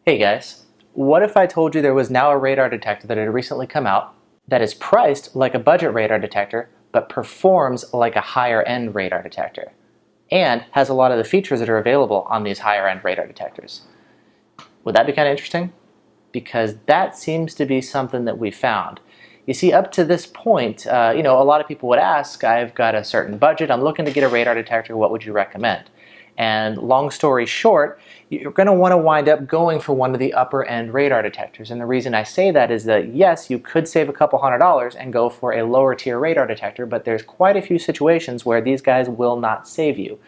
Hey guys, what if I told you there was now a radar detector that had recently come out that is priced like a budget radar detector but performs like a higher end radar detector and has a lot of the features that are available on these higher end radar detectors? Would that be kind of interesting? Because that seems to be something that we found. You see, up to this point, a lot of people would ask, I've got a certain budget, I'm looking to get a radar detector, what would you recommend? And long story short, you're going to want to wind up going for one of the upper end radar detectors. And the reason I say that is that yes, you could save a couple $100 and go for a lower tier radar detector, but there's quite a few situations where these guys will not save you.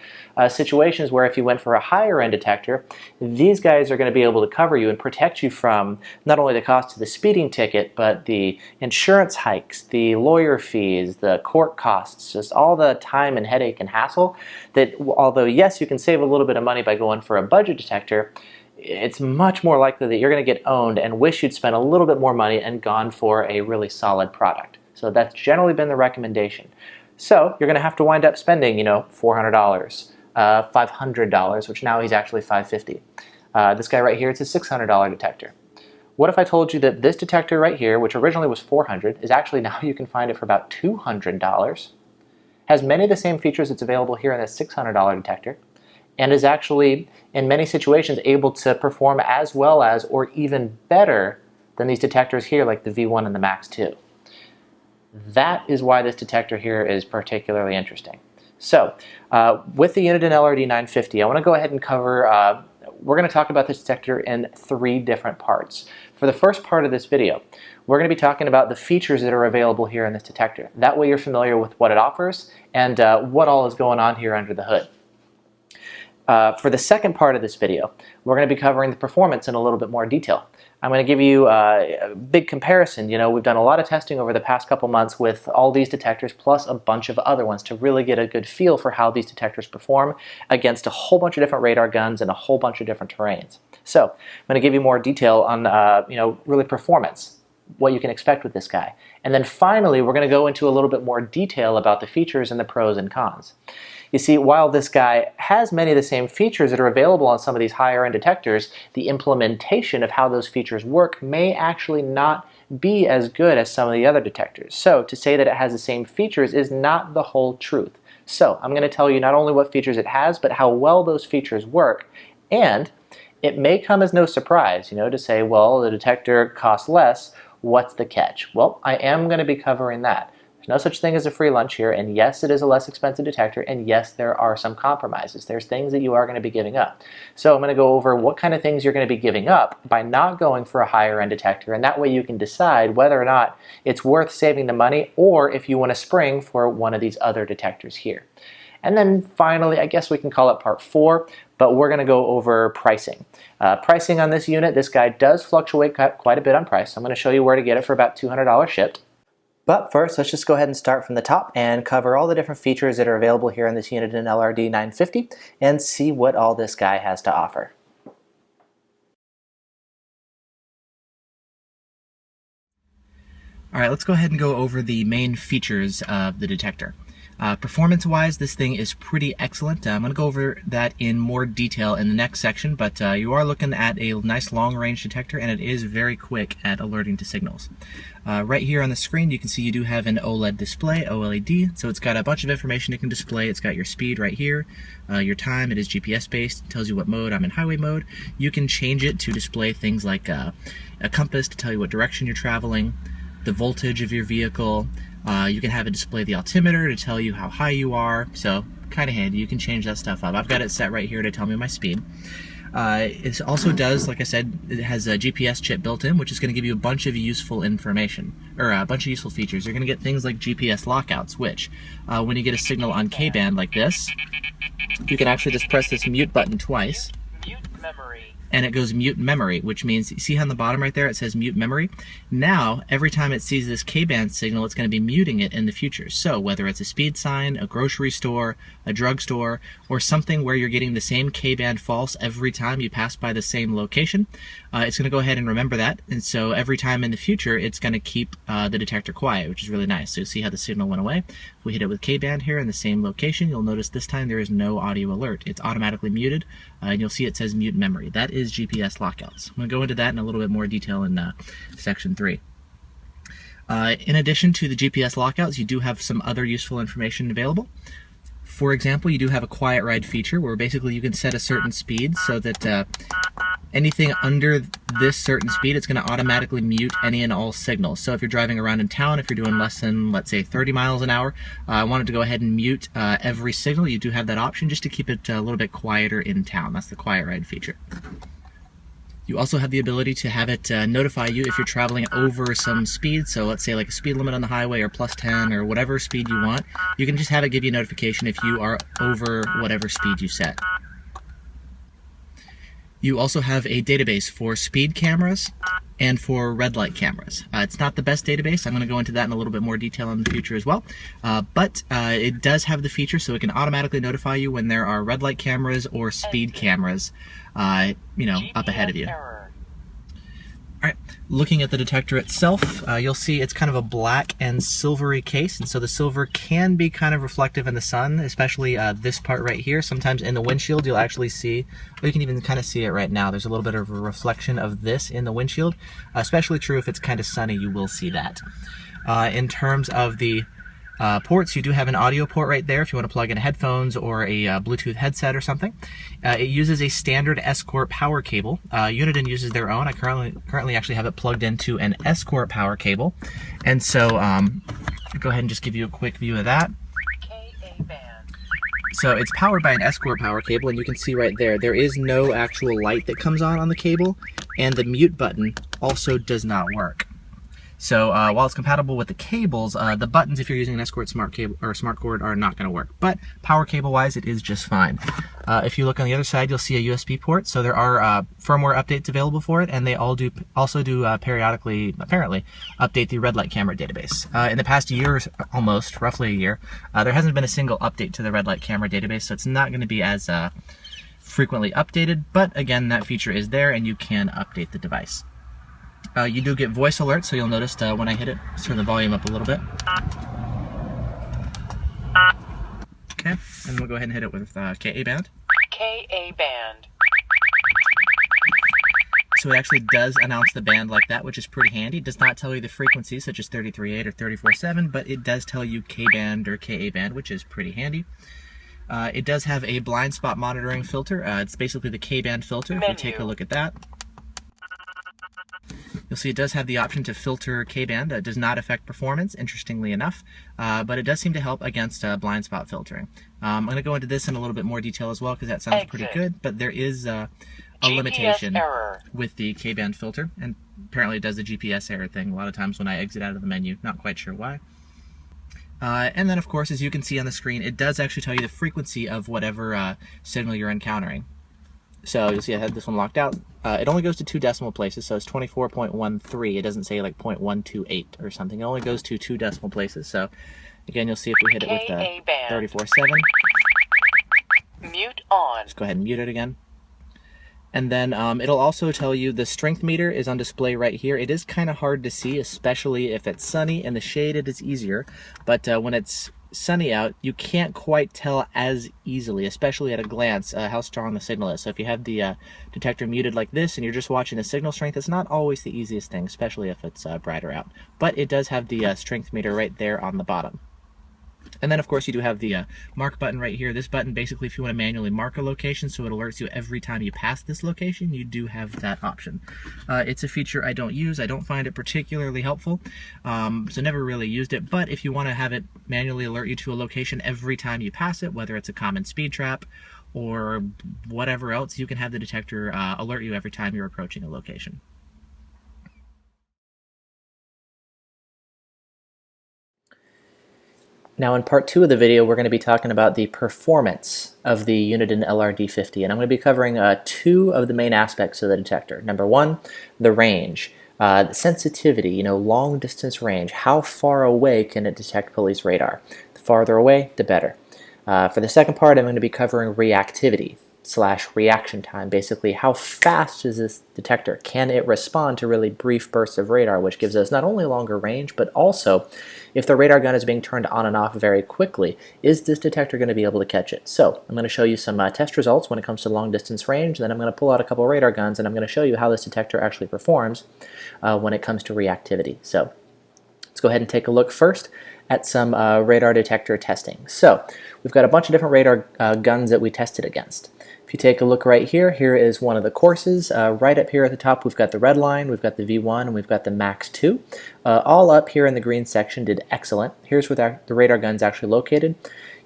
Situations where if you went for a higher end detector, these guys are going to be able to cover you and protect you from not only the cost of the speeding ticket, but the insurance hikes, the lawyer fees, the court costs, just all the time and headache and hassle that although yes, you can save a little bit of money by going for a budget detector, it's much more likely that you're going to get owned and wish you'd spent a little bit more money and gone for a really solid product. So that's generally been the recommendation. So you're going to have to wind up spending, $400, $500, which now he's actually $550. This guy right here, it's a $600 detector. What if I told you that this detector right here, which originally was $400, is actually now you can find it for about $200, has many of the same features that's available here in this $600 detector, and is actually, in many situations, able to perform as well as or even better than these detectors here like the V1 and the Max 2. That is why this detector here is particularly interesting. So, with the Uniden LRD950, I want to go ahead and cover, we're going to talk about this detector in 3 different parts. For the first part of this video, we're going to be talking about the features that are available here in this detector. That way you're familiar with what it offers and what all is going on here under the hood. For the second part of this video, we're going to be covering the performance in a little bit more detail. I'm going to give you a big comparison. We've done a lot of testing over the past couple months with all these detectors plus a bunch of other ones to really get a good feel for how these detectors perform against a whole bunch of different radar guns and a whole bunch of different terrains. So I'm going to give you more detail on really performance, what you can expect with this guy. And then finally, we're going to go into a little bit more detail about the features and the pros and cons. You see, while this guy has many of the same features that are available on some of these higher end detectors, the implementation of how those features work may actually not be as good as some of the other detectors. So to say that it has the same features is not the whole truth. So I'm going to tell you not only what features it has, but how well those features work. And it may come as no surprise, to say, well, the detector costs less. What's the catch? Well, I am going to be covering that. There's no such thing as a free lunch here, and yes, it is a less expensive detector, and yes, there are some compromises. There's things that you are going to be giving up. So I'm going to go over what kind of things you're going to be giving up by not going for a higher end detector, and that way you can decide whether or not it's worth saving the money or if you want to spring for one of these other detectors here. And then finally, I guess we can call it part 4, but we're going to go over pricing. Pricing on this unit, this guy does fluctuate quite a bit on price. I'm going to show you where to get it for about $200 shipped. But first, let's just go ahead and start from the top and cover all the different features that are available here in this Uniden LRD950 and see what all this guy has to offer. All right, let's go ahead and go over the main features of the detector. Performance-wise, this thing is pretty excellent. I'm going to go over that in more detail in the next section, but you are looking at a nice long-range detector, and it is very quick at alerting to signals. Right here on the screen, you can see you do have an OLED display, OLED, so it's got a bunch of information it can display. It's got your speed right here, your time. It is GPS-based. It tells you what mode. I'm in highway mode. You can change it to display things like a compass to tell you what direction you're traveling, the voltage of your vehicle. You can have it display the altimeter to tell you how high you are, so kind of handy. You can change that stuff up. I've got it set right here to tell me my speed. It also does, like I said, it has a GPS chip built in, which is going to give you a bunch of useful information, or a bunch of useful features. You're going to get things like GPS lockouts, which, when you get a signal on K-band like this, you can actually just press this mute button twice. Mute memory. And it goes mute memory, which means, you see on the bottom right there it says mute memory? Now, every time it sees this K-band signal, it's going to be muting it in the future. So whether it's a speed sign, a grocery store, a drugstore, or something where you're getting the same K-band false every time you pass by the same location, it's going to go ahead and remember that. And so every time in the future, it's going to keep the detector quiet, which is really nice. So you'll see how the signal went away. If we hit it with K-band here in the same location, you'll notice this time there is no audio alert. It's automatically muted, and you'll see it says mute memory. That is GPS lockouts. I'm going to go into that in a little bit more detail in section 3. In addition to the GPS lockouts, you do have some other useful information available. For example, you do have a quiet ride feature where basically you can set a certain speed so that anything under this certain speed, it's going to automatically mute any and all signals. So if you're driving around in town, if you're doing less than, let's say, 30 miles an hour, I wanted to go ahead and mute every signal. You do have that option just to keep it a little bit quieter in town. That's the quiet ride feature. You also have the ability to have it notify you if you're traveling over some speed. So let's say like a speed limit on the highway or plus 10 or whatever speed you want. You can just have it give you a notification if you are over whatever speed you set. You also have a database for speed cameras and for red light cameras. It's not the best database. I'm going to go into that in a little bit more detail in the future as well. But it does have the feature so it can automatically notify you when there are red light cameras or speed cameras, up ahead of you. Alright, looking at the detector itself, you'll see it's kind of a black and silvery case, and so the silver can be kind of reflective in the sun, especially this part right here. Sometimes in the windshield you'll actually see, or you can even kind of see it right now, there's a little bit of a reflection of this in the windshield. Especially true if it's kind of sunny, you will see that. In terms of the ports, you do have an audio port right there if you want to plug in headphones or a Bluetooth headset or something. It uses a standard Escort power cable. Uniden uses their own. I currently actually have it plugged into an Escort power cable. And so I'll go ahead and just give you a quick view of that. So it's powered by an Escort power cable, and you can see right there, there is no actual light that comes on the cable, and the mute button also does not work. So while it's compatible with the cables, the buttons, if you're using an Escort smart cable or smart cord, are not going to work. But power cable wise, it is just fine. If you look on the other side, you'll see a USB port. So there are firmware updates available for it, and they also do periodically, apparently, update the red light camera database. In the past year, almost roughly a year, there hasn't been a single update to the red light camera database, so it's not going to be as frequently updated. But again, that feature is there, and you can update the device. You do get voice alerts, so you'll notice when I hit it, let's turn the volume up a little bit. Okay, and we'll go ahead and hit it with KA band. KA band. So it actually does announce the band like that, which is pretty handy. It does not tell you the frequency, such as 33.8 or 34.7, but it does tell you K band or KA band, which is pretty handy. It does have a blind spot monitoring filter. It's basically the K band filter. If we take a look at that, you'll see it does have the option to filter K-band. It does not affect performance, interestingly enough, but it does seem to help against blind spot filtering. I'm going to go into this in a little bit more detail as well because that sounds pretty good, but there is a limitation with the K-band filter, and apparently it does the GPS error thing a lot of times when I exit out of the menu. Not quite sure why. And then, of course, as you can see on the screen, it does actually tell you the frequency of whatever signal you're encountering. So you'll see I had this one locked out. It only goes to 2 decimal places, so it's 24.13. It doesn't say like 0.128 or something. It only goes to 2 decimal places. So again, you'll see if we hit it with 34.7. Mute on. Just go ahead and mute it again. And then it'll also tell you the strength meter is on display right here. It is kind of hard to see, especially if it's sunny. In the shade, it is easier. But when it's sunny out, you can't quite tell as easily, especially at a glance, how strong the signal is. So if you have the detector muted like this and you're just watching the signal strength, it's not always the easiest thing, especially if it's brighter out. But it does have the strength meter right there on the bottom. And then, of course, you do have the mark button right here. This button, basically, if you want to manually mark a location so it alerts you every time you pass this location, you do have that option. It's a feature I don't use. I don't find it particularly helpful, so never really used it. But if you want to have it manually alert you to a location every time you pass it, whether it's a common speed trap or whatever else, you can have the detector alert you every time you're approaching a location. Now in part 2 of the video, we're going to be talking about the performance of the Uniden LRD950, and I'm going to be covering 2 of the main aspects of the detector. Number 1, the range. The sensitivity, long distance range. How far away can it detect police radar? The farther away, the better. For the second part, I'm going to be covering reactivity. reaction time. Basically, how fast is this detector? Can it respond to really brief bursts of radar, which gives us not only longer range, but also if the radar gun is being turned on and off very quickly, is this detector going to be able to catch it? So I'm going to show you some test results when it comes to long distance range, then I'm going to pull out a couple of radar guns and I'm going to show you how this detector actually performs when it comes to reactivity. So let's go ahead and take a look first at some radar detector testing. So we've got a bunch of different radar guns that we tested against. If you take a look right here, here is one of the courses. Right up here at the top we've got the red line, we've got the V1, and we've got the Max 2. All up here in the green section did excellent. Here's where the radar gun's actually located.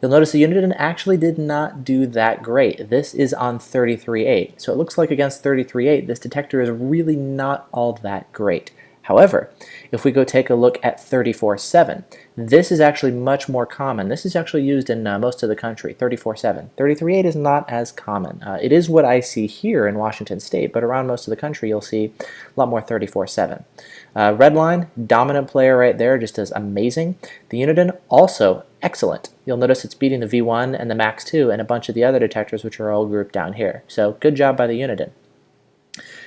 You'll notice the Uniden actually did not do that great. This is on 33.8, so it looks like against 33.8 this detector is really not all that great. However, if we go take a look at 34.7, this is actually much more common. This is actually used in most of the country, 34.7. 33.8 is not as common. It is what I see here in Washington State, but around most of the country you'll see a lot more 34.7. Redline, dominant player right there, just does amazing. The Uniden, also excellent. You'll notice it's beating the V1 and the Max 2 and a bunch of the other detectors which are all grouped down here. So good job by the Uniden.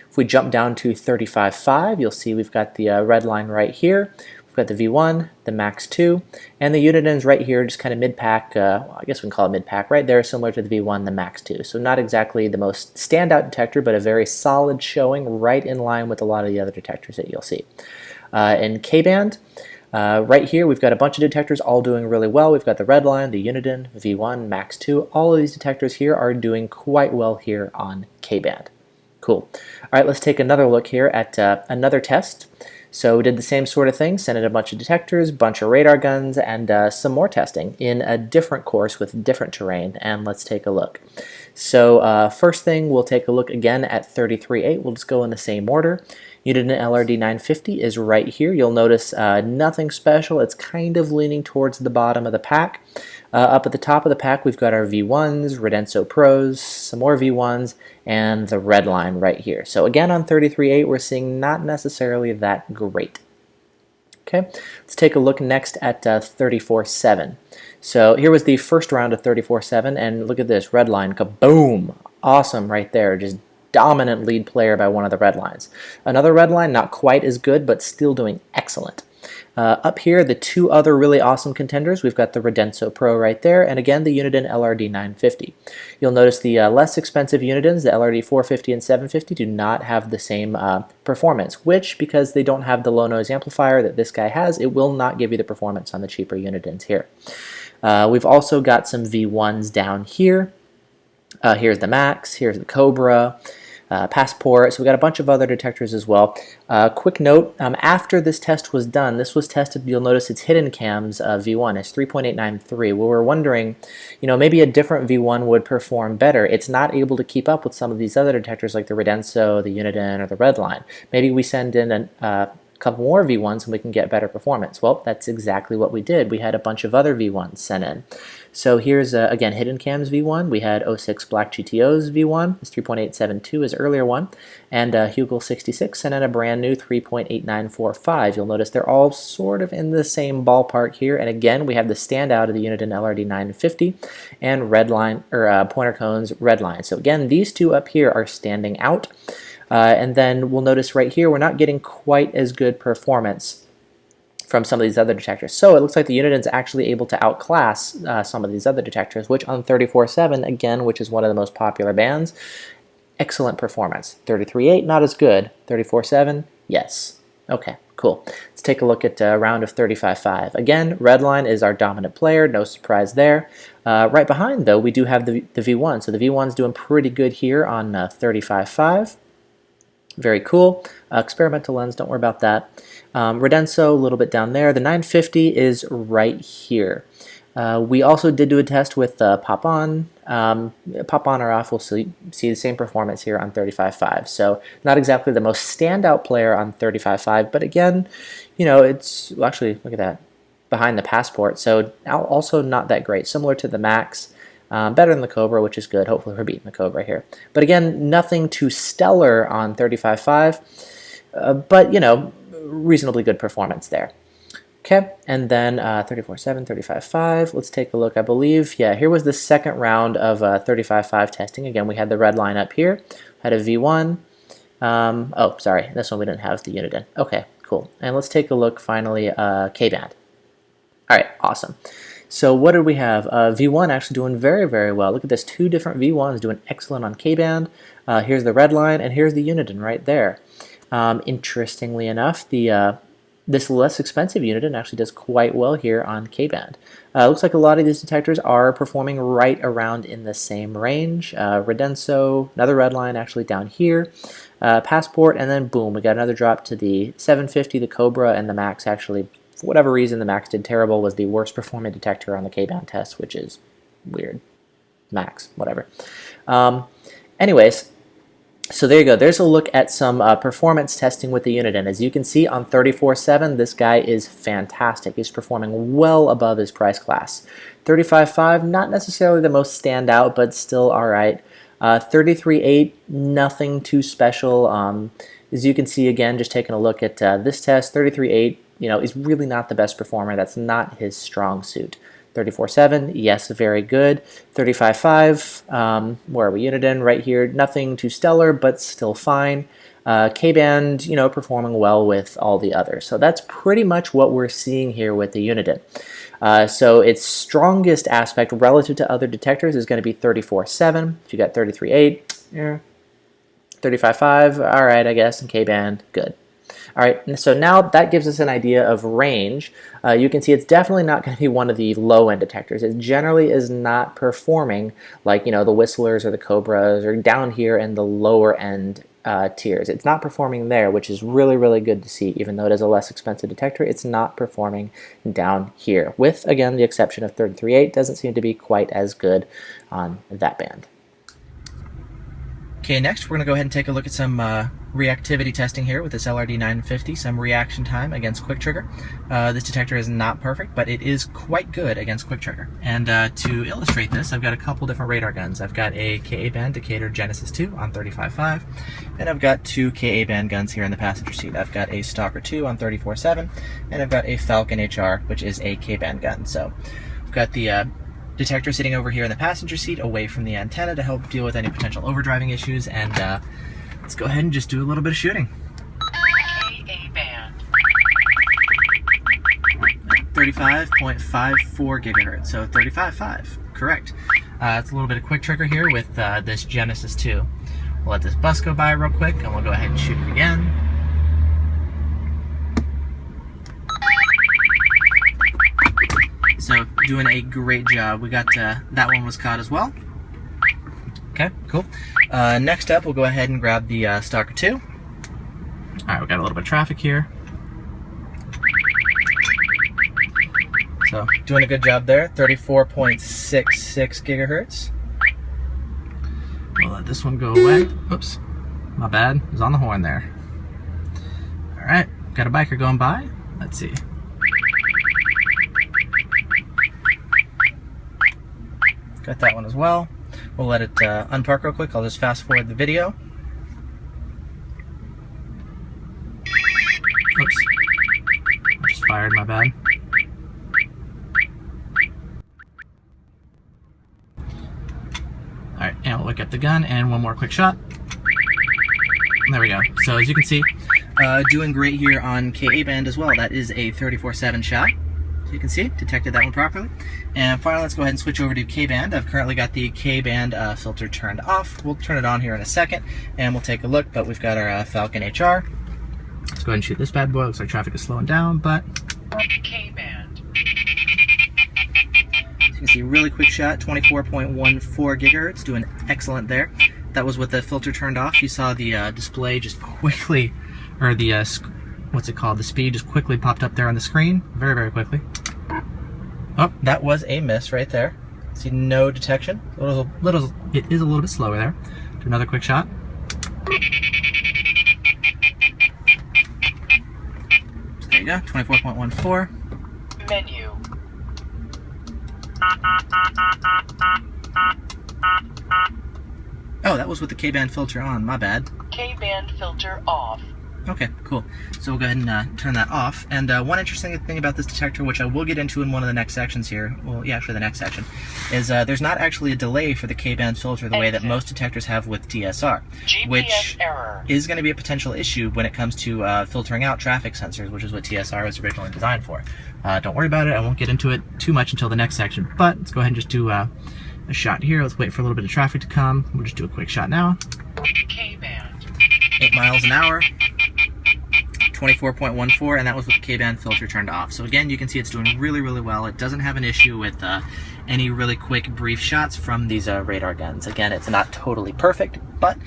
If we jump down to 35.5, you'll see we've got the red line right here. We've got the V1, the Max 2, and the Uniden's right here, just kind of mid-pack, well, I guess we can call it mid-pack, right there, similar to the V1, the Max 2. So not exactly the most standout detector, but a very solid showing, right in line with a lot of the other detectors that you'll see. In K-band, right here we've got a bunch of detectors all doing really well. We've got the red line, the Uniden, V1, Max 2. All of these detectors here are doing quite well here on K-band. Cool. All right, let's take another look here at another test. So we did the same sort of thing, sent in a bunch of detectors, bunch of radar guns, and some more testing in a different course with different terrain, and let's take a look. So first thing, we'll take a look again at 33.8. We'll just go in the same order. Uniden LRD950 is right here. You'll notice nothing special. It's kind of leaning towards the bottom of the pack. Up at the top of the pack, we've got our V1s, Redenso Pros, some more V1s, and the red line right here. So again, on 33.8, we're seeing not necessarily that great. Okay, let's take a look next at 34.7. So here was the first round of 34.7, and look at this, red line, kaboom! Awesome right there, just dominant lead player by one of the red lines. Another red line, not quite as good, but still doing excellent. Up here, the two other really awesome contenders, we've got the Redenso Pro right there, and again, the Uniden LRD950. You'll notice the less expensive Unidens, the LRD450 and 750, do not have the same performance, which, because they don't have the low noise amplifier that this guy has, it will not give you the performance on the cheaper Unidens here. We've also got some V1s down here. Here's the Max, here's the Cobra, Passport, so we got a bunch of other detectors as well. Quick note, after this test was done, this was tested, you'll notice it's hidden cams V1, it's 3.893. Well, we're wondering, you know, maybe a different V1 would perform better. It's not able to keep up with some of these other detectors like the Redenso, the Uniden, or the Redline. Maybe we send in a couple more V1s and we can get better performance. Well, that's exactly what we did. We had a bunch of other V1s sent in. So here's, again, Hidden Cam's V1. We had 06 Black GTO's V1. This 3.872 is earlier one. And Hugel 66 sent in a brand new 3.8945. You'll notice they're all sort of in the same ballpark here. And again, we have the standout of the Uniden LRD950 and Redline, or Pointer Cones Redline. So again, these two up here are standing out. And then we'll notice right here, we're not getting quite as good performance from some of these other detectors. So it looks like the Uniden's actually able to outclass some of these other detectors, which on 34.7, again, which is one of the most popular bands, excellent performance. 33.8, not as good. 34.7, yes. Okay, cool. Let's take a look at a round of 35.5. Again, Redline is our dominant player, no surprise there. Right behind, though, we do have the V1. So the V1's doing pretty good here on 35.5. Very cool. Experimental lens, don't worry about that. Redenso, a little bit down there. The 950 is right here. We also did do a test with Pop On. Pop On or off, we'll see the same performance here on 35.5. So not exactly the most standout player on 35.5, but again, you know, it's, well, actually, look at that, behind the Passport. So also not that great, similar to the Max. Better than the Cobra, which is good. Hopefully we're beating the Cobra here. But again, nothing too stellar on 35.5, but, you know, reasonably good performance there. Okay, and then 34.7, 35.5. Let's take a look. I believe, yeah, here was the second round of 35.5 testing. Again, we had the red line up here, had a V1. Oh, sorry, this one we didn't have the unit in. Okay, cool. And let's take a look finally, K-band. All right, awesome. So what did we have? V1 actually doing very, very well. Look at this, 2 different V1s doing excellent on K-band. Here's the red line, and here's the Uniden right there. Interestingly enough, this less expensive Uniden actually does quite well here on K-band. Looks like a lot of these detectors are performing right around in the same range. Redenso, another red line actually down here. Passport, and then boom, we got another drop to the 750, the Cobra, and the Max actually, for whatever reason, the Max did terrible, was the worst performing detector on the K-band test, which is weird. Max, whatever. Anyways, so there you go. There's a look at some performance testing with the Uniden. As you can see on 34.7, this guy is fantastic. He's performing well above his price class. 35.5, not necessarily the most standout, but still all right. 33.8, nothing too special. As you can see, again, just taking a look at this test, 33.8, is really not the best performer. That's not his strong suit. 34.7, yes, very good. 35.5, where are we? Uniden right here, nothing too stellar, but still fine. K-band, performing well with all the others. So that's pretty much what we're seeing here with the Uniden. So its strongest aspect relative to other detectors is going to be 34.7. If you got 33.8, yeah. 35.5, all right, I guess, and K-band, good. All right, so now that gives us an idea of range. You can see it's definitely not going to be one of the low-end detectors. It generally is not performing like, the Whistlers or the Cobras or down here in the lower-end tiers. It's not performing there, which is really, really good to see. Even though it is a less expensive detector, it's not performing down here. With, again, the exception of 33.8, doesn't seem to be quite as good on that band. Okay, next we're going to go ahead and take a look at some reactivity testing here with this LRD950, some reaction time against quick trigger. This detector is not perfect, but it is quite good against quick trigger. And to illustrate this, I've got a couple different radar guns. I've got a Ka-band Decatur Genesis 2 on 35.5, and I've got 2 Ka-band guns here in the passenger seat. I've got a Stalker 2 on 34.7, and I've got a Falcon HR, which is a K-band gun. So I've got the detector sitting over here in the passenger seat away from the antenna to help deal with any potential overdriving issues, and let's go ahead and just do a little bit of shooting. Ka-band. 35.54 gigahertz, so 35.5, correct. It's a little bit of quick trigger here with this Genesis 2. We'll let this bus go by real quick, and we'll go ahead and shoot it again. So, doing a great job. We got, that one was caught as well. Okay, cool. Next up, we'll go ahead and grab the Stalker 2. Alright, we've got a little bit of traffic here. So, doing a good job there. 34.66 gigahertz. We'll let this one go away. Oops, my bad. It was on the horn there. Alright, got a biker going by. Let's see. Got that one as well. We'll let it unpark real quick. I'll just fast forward the video. Oops. I just fired, my bad. Alright, and we'll look at the gun and one more quick shot. There we go. So as you can see, doing great here on Ka-band as well. That is a 34.7 shot. You can see, detected that one properly. And finally, let's go ahead and switch over to K-band. I've currently got the K-band filter turned off. We'll turn it on here in a second, and we'll take a look, but we've got our Falcon HR. Let's go ahead and shoot this bad boy. Looks like traffic is slowing down, but... K-band. You can see, really quick shot, 24.14 gigahertz, doing excellent there. That was with the filter turned off. You saw the display just quickly, or the, what's it called? The speed just quickly popped up there on the screen, very, very quickly. Oh, that was a miss right there. See, no detection. It is a little bit slower there. Do another quick shot. So there you go, 24.14. Menu. Oh, that was with the K-band filter on, my bad. K-band filter off. Okay, cool. So we'll go ahead and turn that off. And one interesting thing about this detector, which I will get into in one of the next sections here, well, yeah, actually the next section, is there's not actually a delay for the K-band filter the way that most detectors have with DSR, which is going to be a potential issue when it comes to filtering out traffic sensors, which is what TSR was originally designed for. Don't worry about it. I won't get into it too much until the next section, but let's go ahead and just do a shot here. Let's wait for a little bit of traffic to come. We'll just do a quick shot now. K-band. 8 miles an hour. 24.14, and that was with the K-band filter turned off. So again, you can see it's doing really, really well. It doesn't have an issue with any really quick, brief shots from these radar guns. Again, it's not totally perfect, but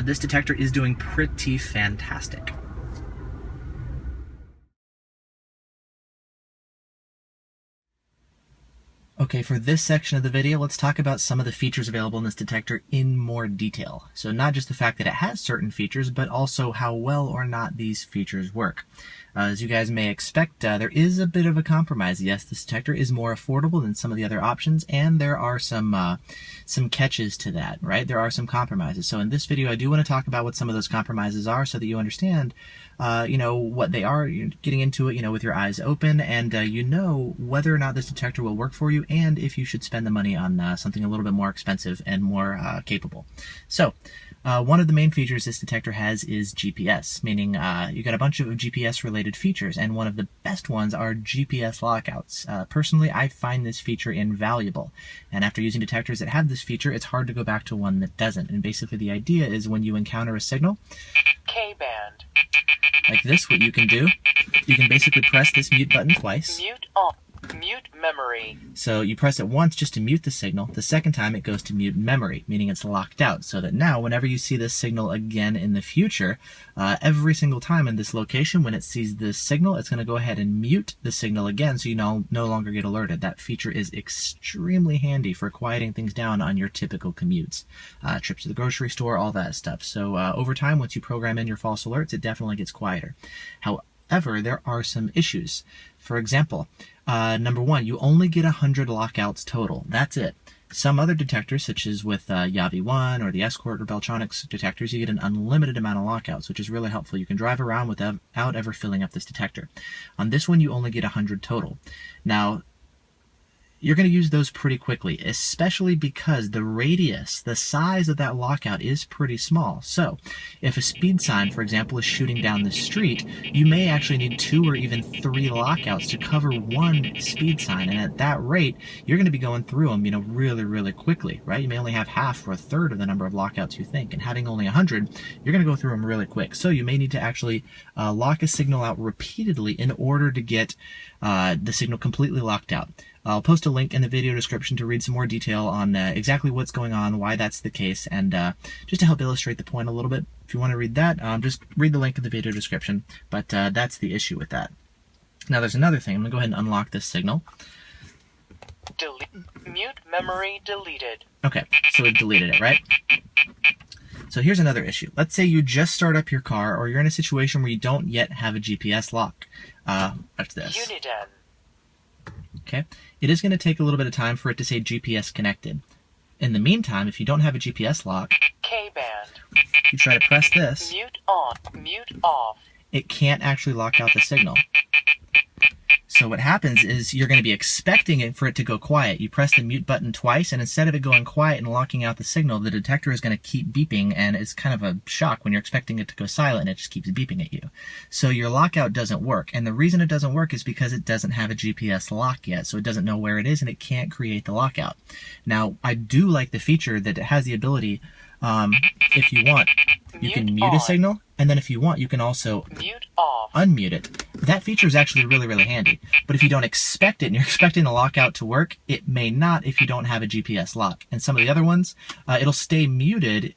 this detector is doing pretty fantastic. Okay, for this section of the video, let's talk about some of the features available in this detector in more detail. So not just the fact that it has certain features, but also how well or not these features work. As you guys may expect, there is a bit of a compromise. Yes, this detector is more affordable than some of the other options, and there are some catches to that, right? There are some compromises. So in this video, I do want to talk about what some of those compromises are so that you understand, what they are. You're getting into it, with your eyes open, and whether or not this detector will work for you, and if you should spend the money on something a little bit more expensive and more capable. So, one of the main features this detector has is GPS, meaning you got a bunch of GPS-related features, and one of the best ones are GPS lockouts. Personally, I find this feature invaluable, and after using detectors that have this feature, it's hard to go back to one that doesn't. And basically the idea is when you encounter a signal, K-band. like this, what you can do, you can basically press this mute button twice. Mute on. Mute memory. So you press it once just to mute the signal. The second time it goes to mute memory, meaning it's locked out, so that now whenever you see this signal again in the future, every single time in this location when it sees this signal, it's going to go ahead and mute the signal again so you no longer get alerted. That feature is extremely handy for quieting things down on your typical commutes. Trips to the grocery store, all that stuff. So over time, once you program in your false alerts, it definitely gets quieter. However, there are some issues. For example, number one, you only get 100 lockouts total. That's it. Some other detectors, such as with Yavi-1 or the Escort or Beltronics detectors, you get an unlimited amount of lockouts, which is really helpful. You can drive around without ever filling up this detector. On this one, you only get 100 total. Now, you're going to use those pretty quickly, especially because the radius, the size of that lockout is pretty small. So if a speed sign, for example, is shooting down the street, you may actually need 2 or even 3 lockouts to cover one speed sign. And at that rate, you're going to be going through them, really, really quickly, right? You may only have half or a third of the number of lockouts you think. And having only 100, you're going to go through them really quick. So you may need to actually lock a signal out repeatedly in order to get the signal completely locked out. I'll post a link in the video description to read some more detail on exactly what's going on, why that's the case, and just to help illustrate the point a little bit. If you want to read that, just read the link in the video description, but that's the issue with that. Now there's another thing. I'm going to go ahead and unlock this signal. Mute memory deleted. Okay, so it deleted it, right? So here's another issue. Let's say you just start up your car, or you're in a situation where you don't yet have a GPS lock. Watch this. Uniden. Okay, it is going to take a little bit of time for it to say GPS connected. In the meantime, if you don't have a GPS lock, K-band. you try to press this, Mute on. Mute off. it can't actually lock out the signal. So what happens is you're going to be expecting it for it to go quiet. You press the mute button twice, and instead of it going quiet and locking out the signal, the detector is going to keep beeping, and it's kind of a shock when you're expecting it to go silent and it just keeps beeping at you. So your lockout doesn't work, and the reason it doesn't work is because it doesn't have a GPS lock yet, so it doesn't know where it is, and it can't create the lockout. Now, I do like the feature that it has the ability, if you want, you can mute a signal, and then if you want, you can also Mute off. unmute it. That feature is actually really, really handy. But if you don't expect it and you're expecting the lockout to work, it may not if you don't have a GPS lock. And some of the other ones, it'll stay muted,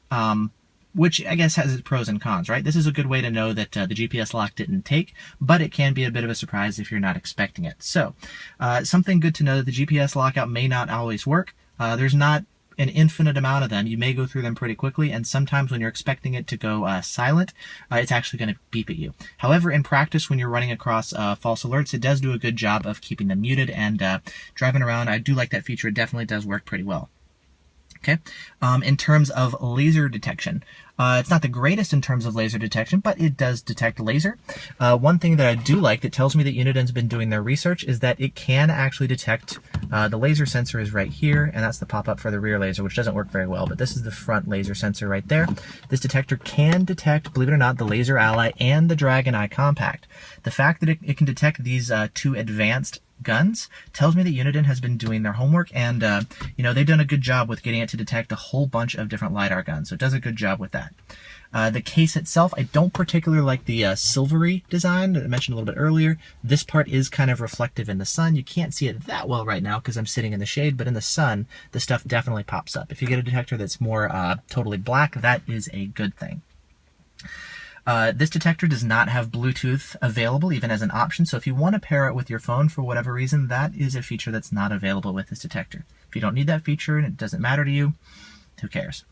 which I guess has its pros and cons, right? This is a good way to know that the GPS lock didn't take, but it can be a bit of a surprise if you're not expecting it. So, something good to know that the GPS lockout may not always work. There's not an infinite amount of them. You may go through them pretty quickly, and sometimes when you're expecting it to go silent, it's actually going to beep at you. However, in practice, when you're running across false alerts, it does do a good job of keeping them muted, and driving around, I do like that feature. It definitely does work pretty well. Okay, in terms of laser detection, it's not the greatest in terms of laser detection, but it does detect laser. One thing that I do like that tells me that Uniden's been doing their research is that it can actually detect, the laser sensor is right here, and that's the pop-up for the rear laser, which doesn't work very well, but this is the front laser sensor right there. This detector can detect, believe it or not, the Laser Ally and the Dragon Eye Compact. The fact that it can detect these two advanced guns tells me that Uniden has been doing their homework, and you know, they've done a good job with getting it to detect a whole bunch of different LiDAR guns, so it does a good job with that. The case itself, I don't particularly like the silvery design that I mentioned a little bit earlier. This part is kind of reflective in the sun. You can't see it that well right now because I'm sitting in the shade, but in the sun, the stuff definitely pops up. If you get a detector that's more totally black, that is a good thing. This detector does not have Bluetooth available even as an option, so if you want to pair it with your phone for whatever reason, that is a feature that's not available with this detector. If you don't need that feature and it doesn't matter to you, who cares?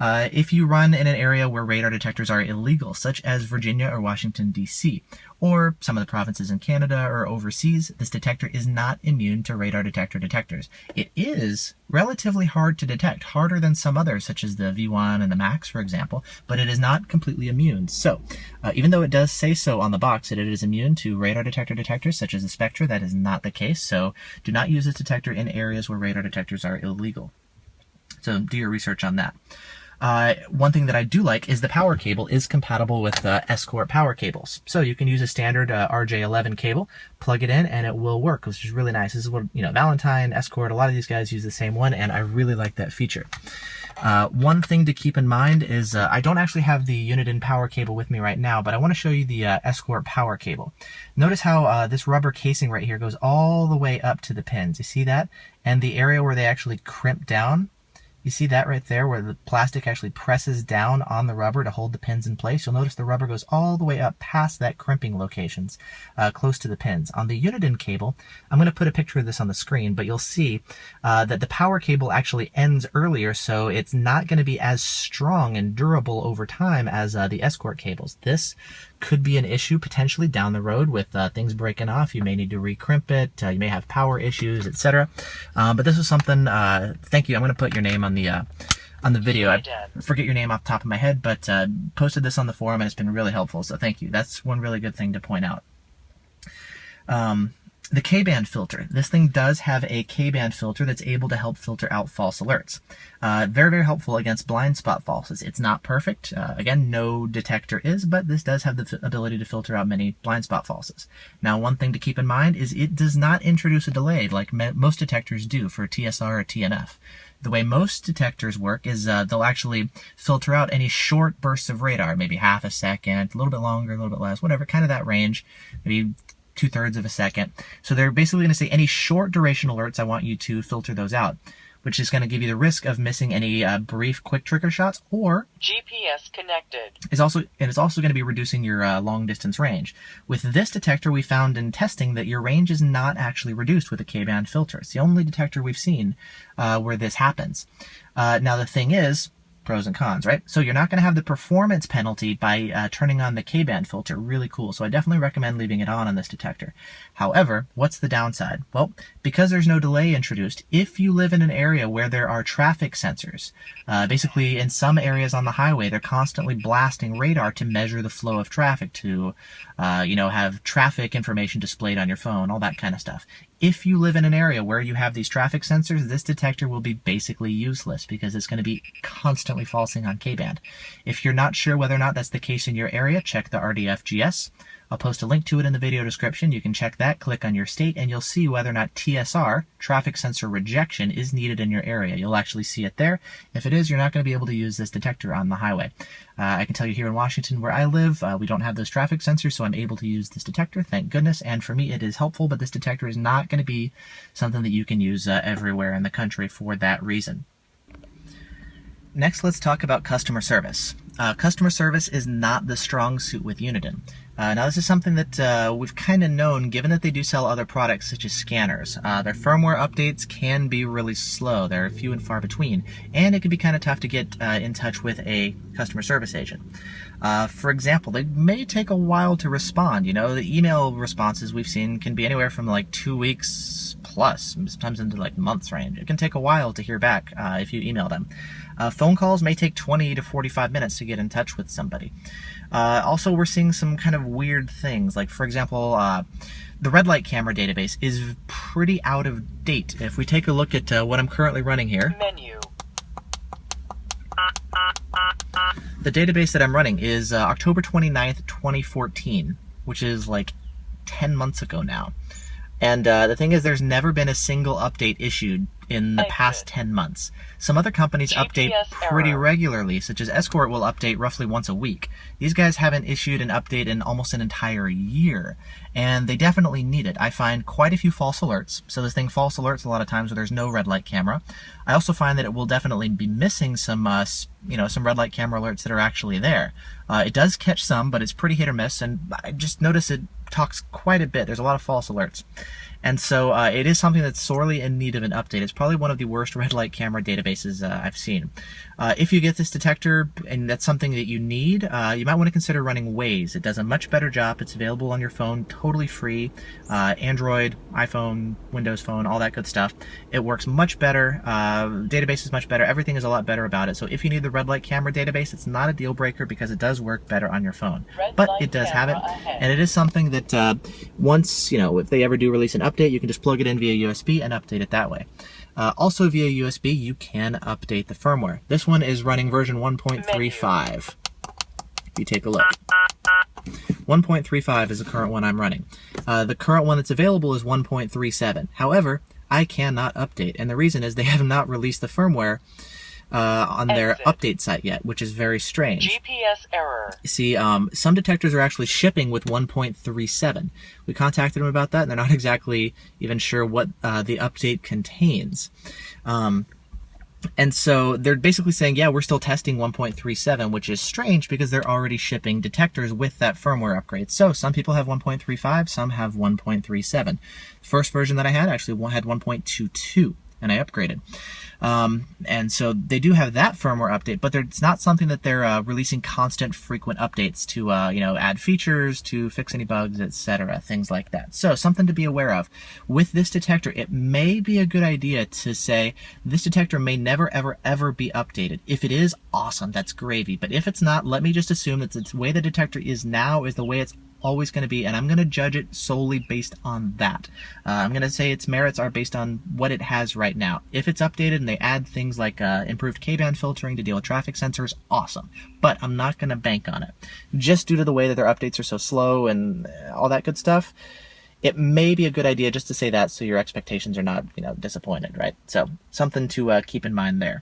If you run in an area where radar detectors are illegal, such as Virginia or Washington, D.C., or some of the provinces in Canada or overseas, this detector is not immune to radar detector detectors. It is relatively hard to detect, harder than some others, such as the V1 and the Max, for example, but it is not completely immune. So, even though it does say so on the box that it is immune to radar detector detectors, such as the Spectra, that is not the case, so do not use this detector in areas where radar detectors are illegal. So do your research on that. One thing that I do like is the power cable is compatible with Escort power cables. So you can use a standard RJ11 cable, plug it in, and it will work, which is really nice. This is what, you know, Valentine, Escort, a lot of these guys use the same one, and I really like that feature. One thing to keep in mind is I don't actually have the Uniden power cable with me right now, but I want to show you the Escort power cable. Notice how this rubber casing right here goes all the way up to the pins. You see that? And the area where they actually crimp down, you see that right there where the plastic actually presses down on the rubber to hold the pins in place? You'll notice the rubber goes all the way up past that crimping locations, close to the pins. On the Uniden cable, I'm going to put a picture of this on the screen, but you'll see that the power cable actually ends earlier, so it's not going to be as strong and durable over time as the Escort cables. This could be an issue potentially down the road with things breaking off. You may need to recrimp it. You may have power issues, etc. But this is something. Thank you. I'm going to put your name on the video. I forget your name off the top of my head, but posted this on the forum and it's been really helpful. So thank you. That's one really good thing to point out. The K-band filter. This thing does have a K-band filter that's able to help filter out false alerts. Very, very helpful against blind spot falses. It's not perfect. Again, no detector is, but this does have the ability to filter out many blind spot falses. Now, one thing to keep in mind is it does not introduce a delay like most detectors do for TSR or TNF. The way most detectors work is they'll actually filter out any short bursts of radar, maybe half a second, a little bit longer, a little bit less, whatever, kind of that range, maybe 2/3 of a second. So they're basically going to say any short duration alerts, I want you to filter those out, which is going to give you the risk of missing any brief quick trigger shots, or GPS connected. it's also going to be reducing your long distance range. With this detector, we found in testing that your range is not actually reduced with a K-band filter. It's the only detector we've seen where this happens. Now the thing is, pros and cons, right? So you're not going to have the performance penalty by turning on the K-band filter. Really cool. So I definitely recommend leaving it on this detector. However, what's the downside? Well, because there's no delay introduced, if you live in an area where there are traffic sensors, basically in some areas on the highway, they're constantly blasting radar to measure the flow of traffic, to have traffic information displayed on your phone, all that kind of stuff. If you live in an area where you have these traffic sensors, this detector will be basically useless because it's going to be constantly falsing on K-band. If you're not sure whether or not that's the case in your area, check the RDF-GS. I'll post a link to it in the video description. You can check that, click on your state, and you'll see whether or not TSR, traffic sensor rejection, is needed in your area. You'll actually see it there. If it is, you're not going to be able to use this detector on the highway. I can tell you here in Washington where I live, we don't have those traffic sensors, so I'm able to use this detector, thank goodness, and for me it is helpful, but this detector is not going to be something that you can use everywhere in the country for that reason. Next, let's talk about customer service. Customer service is not the strong suit with Uniden. Now, this is something that we've kind of known, given that they do sell other products such as scanners. Their firmware updates can be really slow. They're few and far between, and it can be kind of tough to get in touch with a customer service agent. For example, they may take a while to respond. You know, the email responses we've seen can be anywhere from like 2 weeks plus, sometimes into like months range. It can take a while to hear back if you email them. Phone calls may take 20 to 45 minutes to get in touch with somebody. Also, we're seeing some kind of weird things, like for example, the red light camera database is pretty out of date. If we take a look at what I'm currently running here, Menu. the database that I'm running is October 29th, 2014, which is like 10 months ago now. And the thing is, there's never been a single update issued in the past 10 months. Some other companies update pretty regularly, such as Escort will update roughly once a week. These guys haven't issued an update in almost an entire year, and they definitely need it. I find quite a few false alerts. So this thing false alerts a lot of times where there's no red light camera. I also find that it will definitely be missing some, some red light camera alerts that are actually there. It does catch some, but it's pretty hit or miss, and I just notice it talks quite a bit. There's a lot of false alerts. And so it is something that's sorely in need of an update. It's probably one of the worst red light camera databases I've seen. If you get this detector and that's something that you need, you might want to consider running Waze. It does a much better job. It's available on your phone, totally free. Android, iPhone, Windows Phone, all that good stuff. It works much better. Database is much better. Everything is a lot better about it. So if you need the red light camera database, it's not a deal breaker because it does work better on your phone. But it does have it, and it is something that once, if they ever do release an update, you can just plug it in via USB and update it that way. Also via USB, you can update the firmware. This one is running version 1.35. If you take a look. 1.35 is the current one I'm running. The current one that's available is 1.37. However, I cannot update, and the reason is they have not released the firmware on their update site yet, which is very strange. GPS error. You see, some detectors are actually shipping with 1.37. We contacted them about that, and they're not exactly even sure what the update contains. And so they're basically saying, yeah, we're still testing 1.37, which is strange because they're already shipping detectors with that firmware upgrade. So some people have 1.35, some have 1.37. The first version that I had actually had 1.22. And I upgraded. And so they do have that firmware update, but it's not something that they're releasing constant, frequent updates to, add features, to fix any bugs, etc., things like that. So something to be aware of. With this detector, it may be a good idea to say this detector may never, ever, ever be updated. If it is, awesome, that's gravy. But if it's not, let me just assume that the way the detector is now is the way it's always going to be, and I'm going to judge it solely based on that. I'm going to say its merits are based on what it has right now. If it's updated and they add things like improved K-band filtering to deal with traffic sensors, awesome. But I'm not going to bank on it. Just due to the way that their updates are so slow and all that good stuff, it may be a good idea just to say that so your expectations are not, disappointed, right? So something to keep in mind there.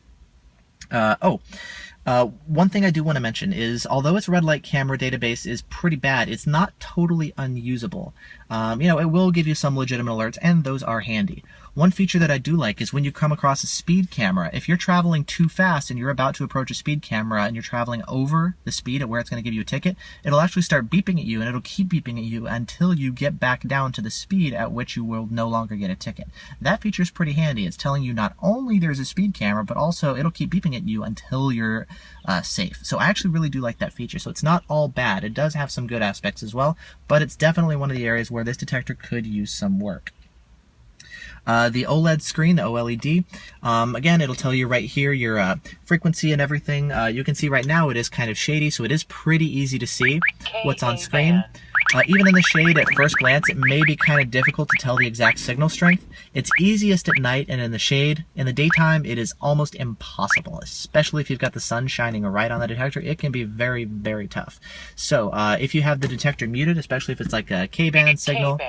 One thing I do want to mention is, although its red light camera database is pretty bad, it's not totally unusable. It will give you some legitimate alerts, and those are handy. One feature that I do like is when you come across a speed camera, if you're traveling too fast and you're about to approach a speed camera and you're traveling over the speed at where it's going to give you a ticket, it'll actually start beeping at you, and it'll keep beeping at you until you get back down to the speed at which you will no longer get a ticket. That feature is pretty handy. It's telling you not only there's a speed camera, but also it'll keep beeping at you until you're safe. So I actually really do like that feature. So it's not all bad. It does have some good aspects as well, but it's definitely one of the areas where this detector could use some work. The OLED screen, the OLED, again, it'll tell you right here your frequency and everything. You can see right now it is kind of shady, so it is pretty easy to see what's on screen. Even in the shade, at first glance, it may be kind of difficult to tell the exact signal strength. It's easiest at night and in the shade. In the daytime, it is almost impossible, especially if you've got the sun shining right on the detector. It can be very, very tough. So if you have the detector muted, especially if it's like a K-band signal,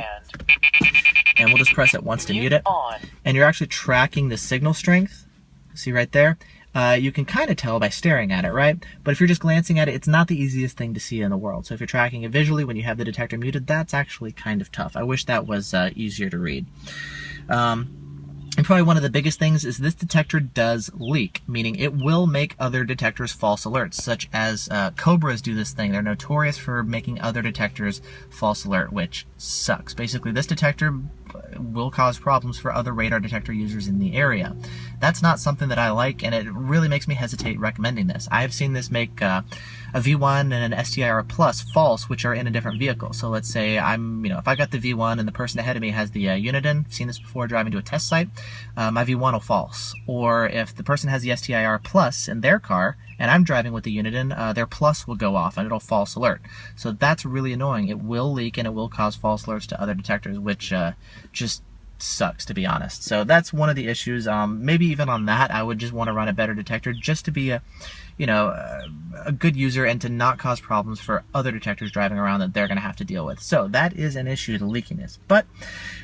and we'll just press it once to mute it, and you're actually tracking the signal strength, see right there, you can kind of tell by staring at it, right? But if you're just glancing at it, it's not the easiest thing to see in the world. So if you're tracking it visually when you have the detector muted, that's actually kind of tough. I wish that was easier to read. And probably one of the biggest things is this detector does leak, meaning it will make other detectors false alerts, such as Cobras do this thing. They're notorious for making other detectors false alert, which sucks. Basically, this detector will cause problems for other radar detector users in the area. That's not something that I like, and it really makes me hesitate recommending this. I've seen this make a V1 and an STIR Plus false, which are in a different vehicle. So let's say if I got the V1 and the person ahead of me has the Uniden, I've seen this before driving to a test site, my V1 will false. Or if the person has the STIR Plus in their car and I'm driving with the Uniden, their Plus will go off and it'll false alert. So that's really annoying. It will leak and it will cause false alerts to other detectors, which just sucks, to be honest. So that's one of the issues. Maybe even on that, I would just want to run a better detector just to be a good user and to not cause problems for other detectors driving around that they're going to have to deal with. So that is an issue, the leakiness. But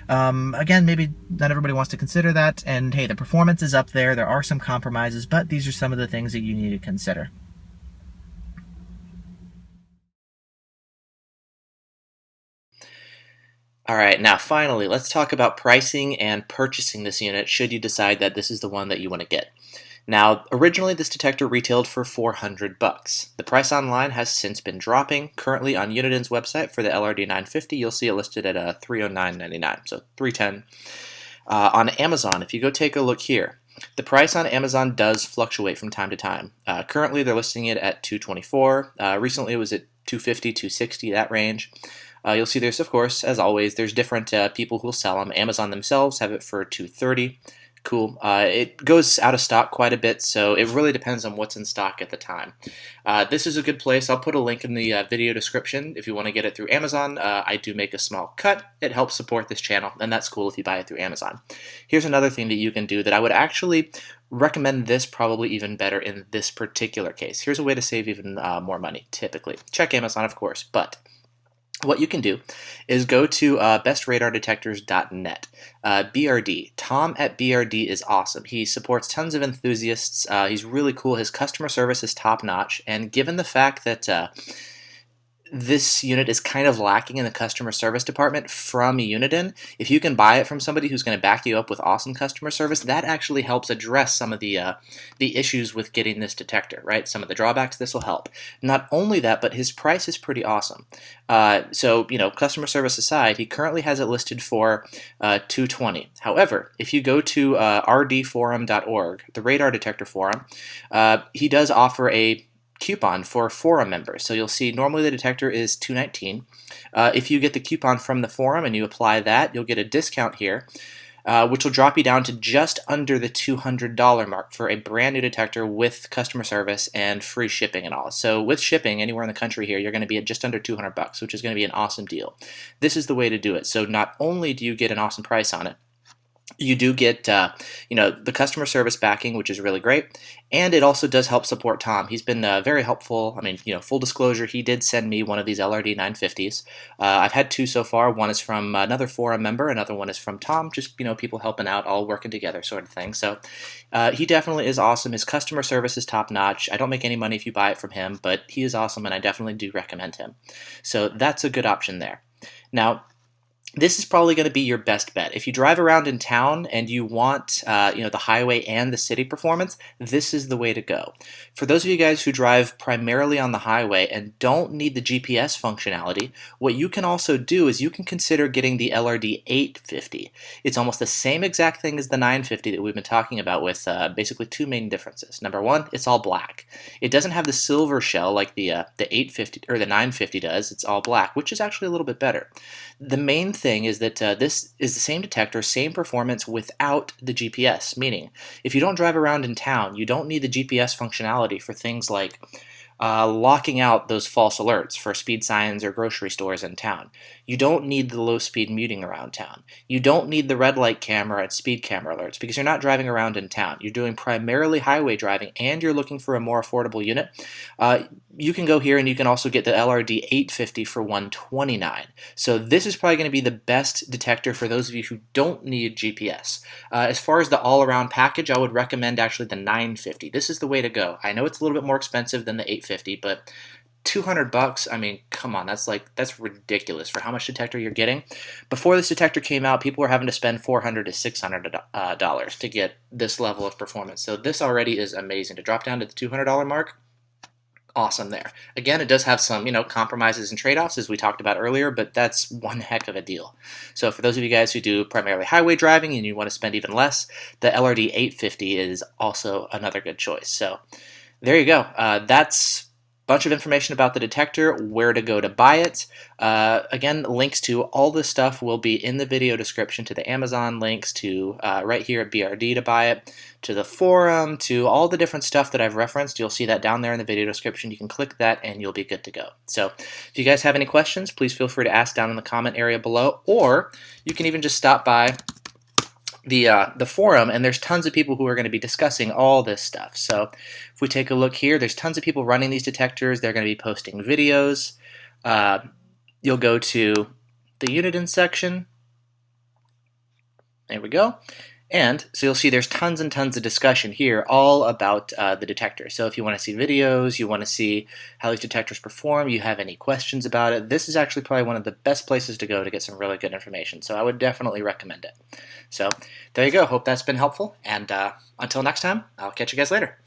again, maybe not everybody wants to consider that. And hey, the performance is up there. There are some compromises, but these are some of the things that you need to consider. All right, now finally, let's talk about pricing and purchasing this unit should you decide that this is the one that you want to get. Now, originally this detector retailed for $400. The price online has since been dropping. Currently on Uniden's website for the LRD950, you'll see it listed at $309.99, so $310. On Amazon, if you go take a look here, the price on Amazon does fluctuate from time to time. Currently they're listing it at $224. Recently it was at $250, $260, that range. You'll see there's, of course, as always, there's different people who will sell them. Amazon themselves have it for $230. Cool. It goes out of stock quite a bit, so it really depends on what's in stock at the time. This is a good place. I'll put a link in the video description if you want to get it through Amazon. I do make a small cut. It helps support this channel, and that's cool if you buy it through Amazon. Here's another thing that you can do that I would actually recommend this probably even better in this particular case. Here's a way to save even more money, typically. Check Amazon, of course, but what you can do is go to bestradardetectors.net. BRD. Tom at BRD is awesome. He supports tons of enthusiasts. He's really cool. His customer service is top-notch. And given the fact that this unit is kind of lacking in the customer service department from Uniden, if you can buy it from somebody who's going to back you up with awesome customer service, that actually helps address some of the issues with getting this detector, right? Some of the drawbacks, this will help. Not only that, but his price is pretty awesome. So, customer service aside, he currently has it listed for $220. However, if you go to rdforum.org, the radar detector forum, he does offer a coupon for forum members. So you'll see normally the detector is $219. If you get the coupon from the forum and you apply that, you'll get a discount here, which will drop you down to just under the $200 mark for a brand new detector with customer service and free shipping and all. So with shipping anywhere in the country here, you're going to be at just under $200, which is going to be an awesome deal. This is the way to do it. So not only do you get an awesome price on it, you do get, the customer service backing, which is really great, and it also does help support Tom. He's been very helpful. I mean, full disclosure, he did send me one of these LRD950s. I've had two so far. One is from another forum member, another one is from Tom, just, people helping out, all working together sort of thing. So he definitely is awesome. His customer service is top-notch. I don't make any money if you buy it from him, but he is awesome, and I definitely do recommend him. So that's a good option there. Now, this is probably going to be your best bet. If you drive around in town and you want, the highway and the city performance, this is the way to go. For those of you guys who drive primarily on the highway and don't need the GPS functionality, what you can also do is you can consider getting the LRD850. It's almost the same exact thing as the 950 that we've been talking about, with basically two main differences. Number one, it's all black. It doesn't have the silver shell like the 850 or the 950 does. It's all black, which is actually a little bit better. The main thing is that this is the same detector, same performance without the GPS, meaning if you don't drive around in town, you don't need the GPS functionality for things like locking out those false alerts for speed signs or grocery stores in town. You don't need the low speed muting around town. You don't need the red light camera and speed camera alerts because you're not driving around in town. You're doing primarily highway driving and you're looking for a more affordable unit. You can go here and you can also get the LRD 850 for $129. So this is probably going to be the best detector for those of you who don't need GPS. As far as the all-around package, I would recommend actually the 950. This is the way to go. I know it's a little bit more expensive than the 850, but $200, I mean, come on, that's ridiculous for how much detector you're getting. Before this detector came out, people were having to spend $400 to $600 to get this level of performance. So this already is amazing. To drop down to the $200 mark, awesome there. Again, it does have some, compromises and trade-offs as we talked about earlier, but that's one heck of a deal. So for those of you guys who do primarily highway driving and you want to spend even less, the LRD950 is also another good choice. So there you go. That's a bunch of information about the detector, where to go to buy it. Again, links to all this stuff will be in the video description, to the Amazon links, to right here at BRD to buy it, to the forum, to all the different stuff that I've referenced. You'll see that down there in the video description. You can click that and you'll be good to go. So if you guys have any questions, please feel free to ask down in the comment area below, or you can even just stop by the forum, and there's tons of people who are going to be discussing all this stuff. So if we take a look here, there's tons of people running these detectors. They're going to be posting videos. You'll go to the Uniden section. There we go. And so you'll see there's tons and tons of discussion here all about the detector. So if you want to see videos, you want to see how these detectors perform, you have any questions about it, this is actually probably one of the best places to go to get some really good information. So I would definitely recommend it. So there you go. Hope that's been helpful. And until next time, I'll catch you guys later.